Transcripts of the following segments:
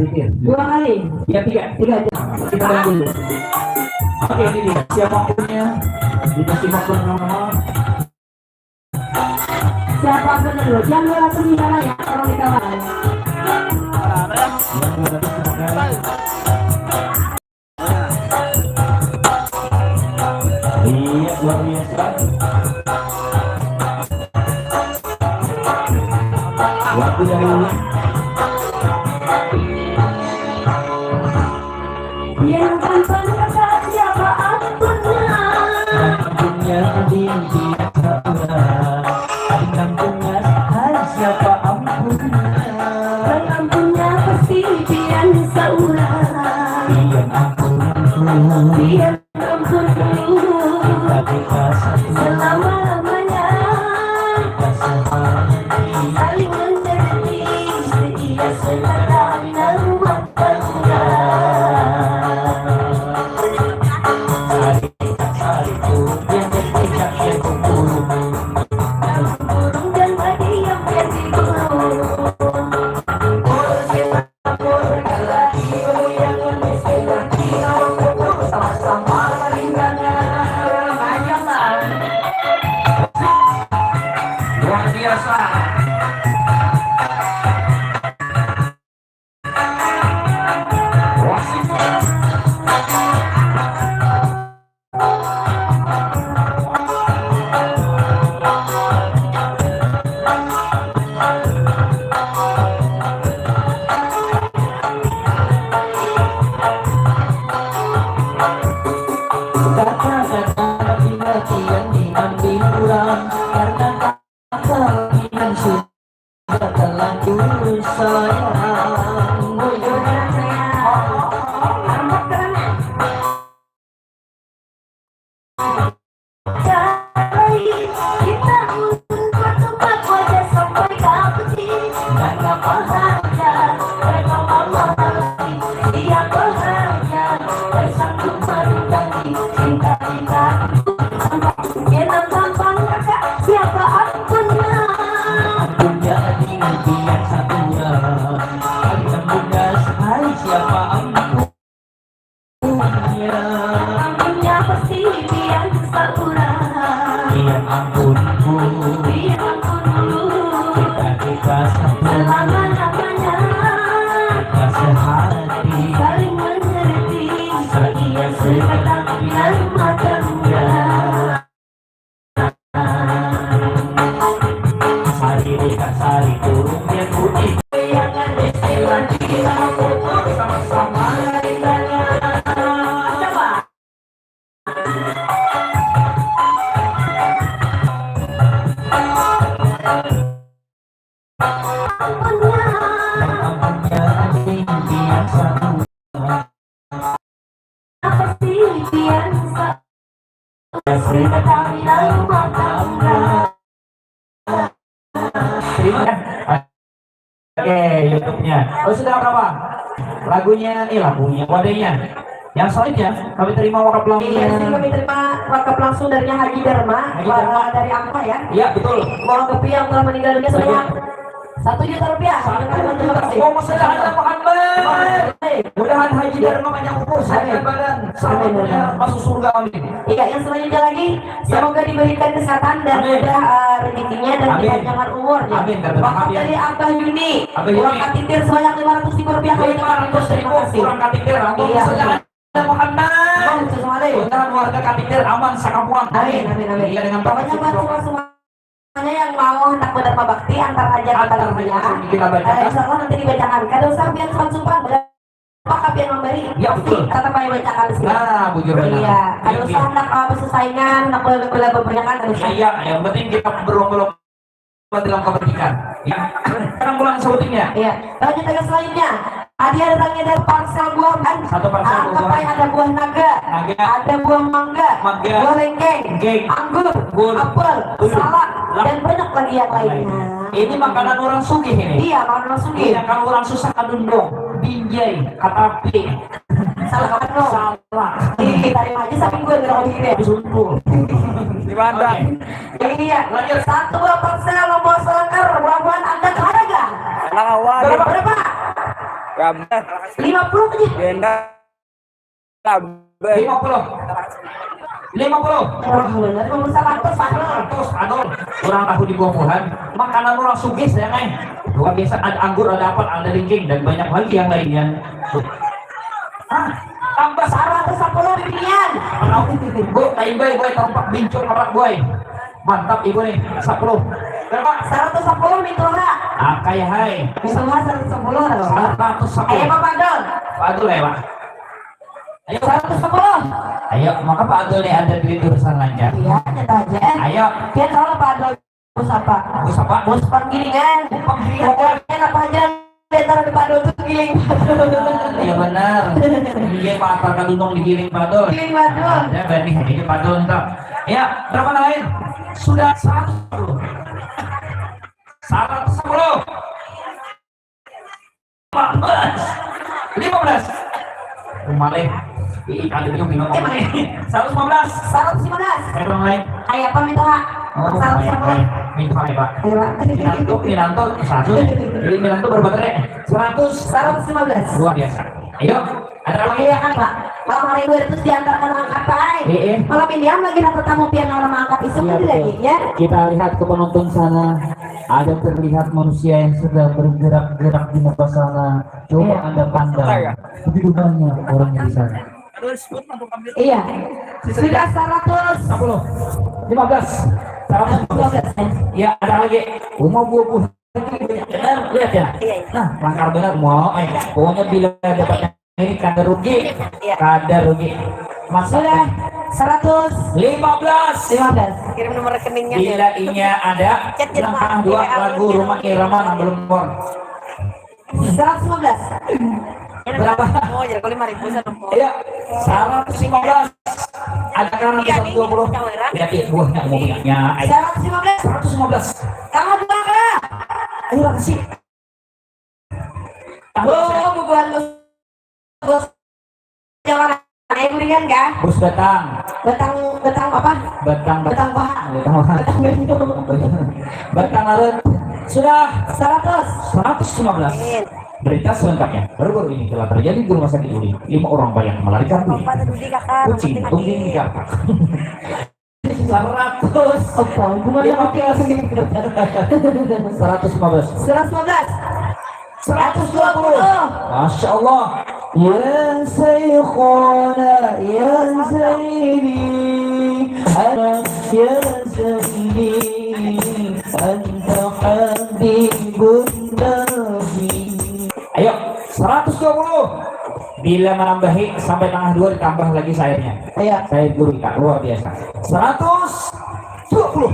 Dua kali. Ya tiga aja. Kita lihat dulu. Oke, ini dia siapa akunnya. Kita simak bersama. Siapa akun dulu? Jangan lupa langsung di sana ya. Kalau di kawan. Iya, luar biasa. Waktu dari Yang tanpa kata siapa akunnya. punya dinti punya siapa ampunnya. Yang punya kesedihan seorang. Yang ampun Yang ampun tapi kasih selama-lamanya. Saling mengerti setia sekadar nama tangga. Burung dan padi yang jadi burung. Sama-sama ringangan. Banyaklah. luar biasa. Kata-kata hati-hatian diambil pulang karena keinginan sudah terlanjur sayang. Kita untuk tempat wajah sampai kaki. Karena bahagia, mereka memahami. Dia bahagia, bersambung meringkangi cinta kita. Yang tampang kakak, siapa akunnya? Punya dinti yang satunya kalian punya sekali siapa ampunnya. Punya kesedihan seorang. Yang ampunku Dia ampun dulu kita satu selama-lamanya. kita sehati Saling mengerti setia sekadar nama tangga. sari dekat sari turun yang putih. Jangan istilah kita pupuk sama-sama ringangan. Coba. Ampunnya dinti yang satu Kesedihan sekadar nama tangga. terima kasih. Oke, YouTube-nya. Oh, sudah berapa? Lagunya, lagunya, wadahnya. Yang selanjutnya kami terima wakaf Iya, sini langsung. kami terima wakaf langsung dari Haji Dharma, Haji Dharma. dari Angka ya. Iya, betul. Mohon kepi yang telah meninggal dunia sebanyak 1 juta rupiah. Terima kasih. Oh, mudah-mudahan Muhammad. Mudahan Haji Dharma banyak umur, sehat badan, semuanya masuk surga, amin. Iya, yang selanjutnya lagi semoga diberikan kesehatan dan Amin. mudah rezekinya dan Amin. kepanjangan umurnya. Amin. Wakaf dari Abah Yuni, Abah Yuni. uang katitir sebanyak 500.000 rupiah. Kami terima kasih. Kurang katitir, Iya. Muhammad. Muhammad. Mudahan warga katitir aman sakampuan. Amin, amin, amin. Iya, dengan Pokoknya buat semuanya yang mau hendak Dharma Bakti antar aja kita namanya. kita bacakan. Insya Allah nanti dibacakan. Kada usah biar sumpah apakah biar memberi? Ya, betul. Tetap aja bacakan di sini. Nah, bujur benar. Iya. Kada usah hendak bersaingan, hendak bola berbanyakan. Kada usah. Iya, yang penting kita berlomba-lomba dalam kepentingan. Ya, sekarang pulang sebutinnya. Iya. Lanjut ke selanjutnya. Hadiah datangnya dari parsel buah kan? Satu parsel Anggap buah. aja ada buah naga, Naga. ada buah mangga, Mangga. buah lenggeng, Lenggeng. anggur, Anggur. apel, Bulu. salak, dan banyak lagi yang lainnya. Ini makanan orang sugih ini. Iya, makanan langsung Iya, kalau orang susah kadundong, binjai, katapi, salah kapan dong? salah. Kita aja samping gue nggak begini ya. Disumpul. Di Bandung. Iya, lanjut. 1 buah parsel lomba selengkar buah-buahan Anda harga Enak awan. berapa? Kabar. 50 aja. Genda. Kabar. 50. 50. Bener, kamu 100 Fadol. 100. Aduh, kurang tahu di buah-buahan. Makanan orang sugis ya, Neng. Luar biasa, ada anggur, ada apel, ada ringking, dan banyak lagi yang lainnya. Tambah 110 bibian. Bu, tayo boy, tampak bincur kapak boy. Mantap ibu nih, 10. Berapa? 110 mintura. Kayak hai. Mintura 110 loh. 110. Ayo Pak Fadol. Pak Adul ya, Pak. Ayo 110. Ayo, maka Pak Adul nih ada di urusan lancar. Iya, nyata aja. Ayo, Kian soalnya Pak Fadol bos apa? bos apa? Bos penggilingan. Pokoknya apa aja antara di Pak Fadol tuh giling. Iya benar. Iya Pak Atar Kadunong digiring Pak Adul. Giling Pak Fadol. Ada berani ini Pak Adul ntar. Ya, berapa lain? Sudah 110. 110. 15. Kemarin kali itu minum 115. 115. Yang lain. Ayo apa minta? Oh, 110. minta apa Pak? Ayo Pak. Minanto 100. Jadi Minanto berapa tadi? 100. 115. Luar biasa. Ayo, ada lagi Iya kan Pak. Malam hari 200 diantarkan angkat Pak. Malam ini lagi dapat tamu pian orang angkat isu Iya, itu lagi ya. Kita lihat ke penonton sana. Ada terlihat manusia yang sedang bergerak-gerak di muka sana. Coba Iya. Anda pandang. Begitu banyak orangnya di sana. Iya. Sudah 100. 10, 15, 115. Ya, ada lagi. Rumah buah-buah. Benar, lihat ya. Nah, langkar benar mau. Pokoknya bila dapatnya ini kadar rugi. Kadar rugi. Sudah Masalah 15. 15. Kirim nomor rekeningnya. Bila inya ada langkah 2 lagu Rumah Irama yang belum keluar. 115. Berapa? Oh, jadi kalau 5.000 sana. Ayo, 115. Ada kan 120. Lihat ya, buahnya mau punyanya. 115. 115. Tanggal berapa? Ayo kasih. Oh, bukan bos. Jangan ayo berikan kah? Bos datang. Betang apa? Batang Betang paha. Batang Batang larut. Sudah 115. Berita selengkapnya. Baru-baru ini telah terjadi di rumah sakit Uli. 5 orang bayang melarikan diri. Bapak duduk kakak. Kucing, tungging, gapak. 100. Apa? Hubungannya oke langsung di 115. 115. 120. Masya Allah. Ya Sayyikhana Ya Zaini Ana Ya Zaini Anta Habibun Nabi. Ayo 120. Bila menambahi sampai tengah 2 ditambah lagi sayurnya. Ayo. Sayur gurita luar biasa. 120.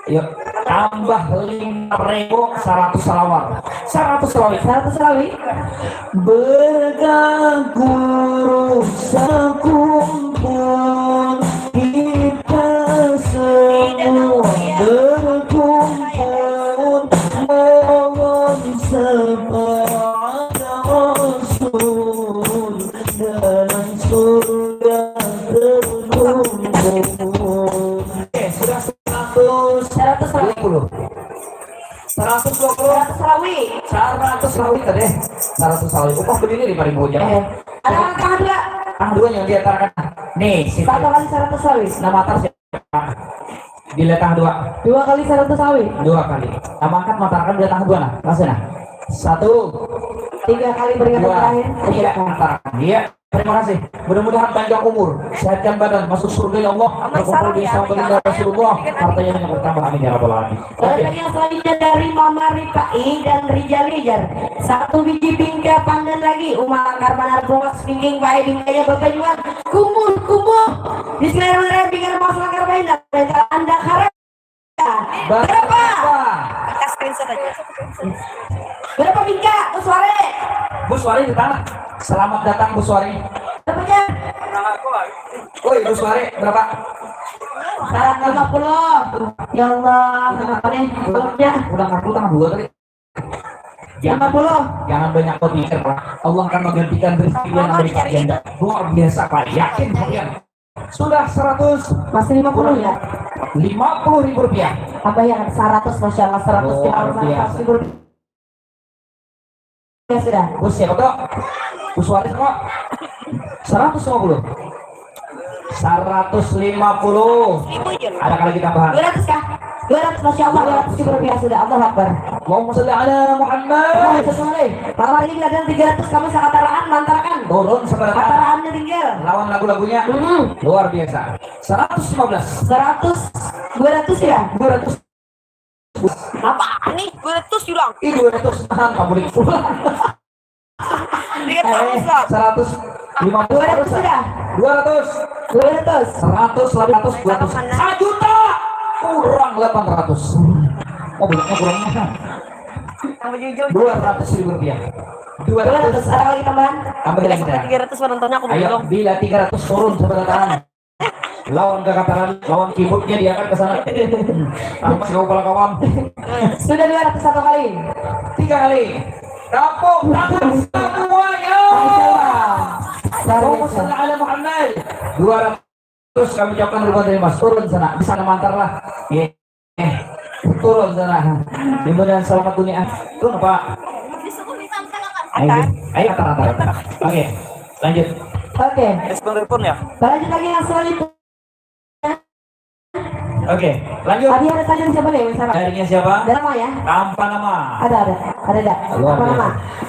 Ayo tambah 5.100 salawat. 100 salawat. 100 rawi. Bergabung sekumpul kita semua berkumpul mohon syafaat Rasul dalam surga terkumpul. Sudah 120. 100 rawi. 100 rawi tadi. 100 rawi. Upah berdiri di pari bojang. Ada angka dua. Tang 2 yang dia tarkan. Nih, si 1 kali 100 rawi. nama atas siapa? Bila tang 2. 2 kali 100 rawi. 2 kali. Nama angkat matarkan bila tang 2 nah. Kasih nah. 1, 3 kali peringatan 2, terakhir. 3 matarkan. Iya. Terima kasih. Mudah-mudahan panjang umur, sehatkan badan, masuk surga ya Allah. Berkumpul di samping Rasulullah. Hartanya yang bertambah amin ya rabbal alamin. Dan yang selanjutnya dari Mama Ripai dan Rijal Rijar. 1 biji bingkai pandan lagi. Umar Karmanar Bongak Singking Baik bingkainya Bapak Juan. Kumul. Bismillahirrahmanirrahim. Bingkai masalah karbain. Anda harap. Berapa? Kita screenshot aja. Berapa bingkai? Suara. Bu Suari di tanah. Selamat datang Bu Suari. Berapanya? Woi Bu Suari berapa? 150. Ya Allah. Berapa nih? Belumnya. Udah ngaku tanggal 2 tadi. Jangan 50. jangan banyak berpikir Pak. Allah akan menggantikan rezeki yang berlipat ganda. Luar biasa Pak. Yakin kalian. Sudah 100. Masih 50 ya? 50.000 rupiah. Apa yang 100? Masya Allah 100 Luar biasa. kita Ya sudah. Bus siapa tuh? Bus waris kok. 150. 150. Ribu aja loh. Ada kali kita tambahan. 200 kah? 200 Masya Allah 200 ribu rupiah sudah. Allah Akbar. Allahumma sholli ala Muhammad. Oh, sesuai. Malam hari ini ada 300 kamu sangat taraan mantarkan. Turun sebentar. Taraannya tinggal. Lawan lagu-lagunya luar biasa. 115. 100 200 ya? 200. Apaan nih? 200 hilang. 200 tahan kamu di pulang. 300 lah. 150. 200 sudah. 200. 200. 100, 200, 200. 1 juta. Kurang 800. Oh, banyaknya kurangnya. Yang jujur. 200 ribu rupiah. 200 ada lagi tambahan? Tambah lagi Sampai kita. 300 penontonnya aku Ayo, belum. bila 300 turun sebelah tangan. Lawan kekataran, lawan keyboardnya diangkat ke sana. Tambah si kepala kawan. Sudah 200 satu kali. 3 kali. Kapok tangan semuanya. Allahumma sholli ala Muhammad. 200 kami ucapkan ribuan terima kasih. Turun sana, bisa memantar lah. Turun sana. Mudah-mudahan selamat dunia. Turun Pak. Ayo kata-kata. Oke, lanjut. Oke. Respon ya. Lanjut lagi yang selanjutnya. Oke, lanjut. Tadi ada tanya siapa nih? Misalnya. Darinya siapa? Ada nama ya? Tanpa nama. Ada. Luar Tanpa biasa. nama.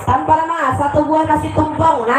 Tanpa nama. Satu buah nasi tumpeng.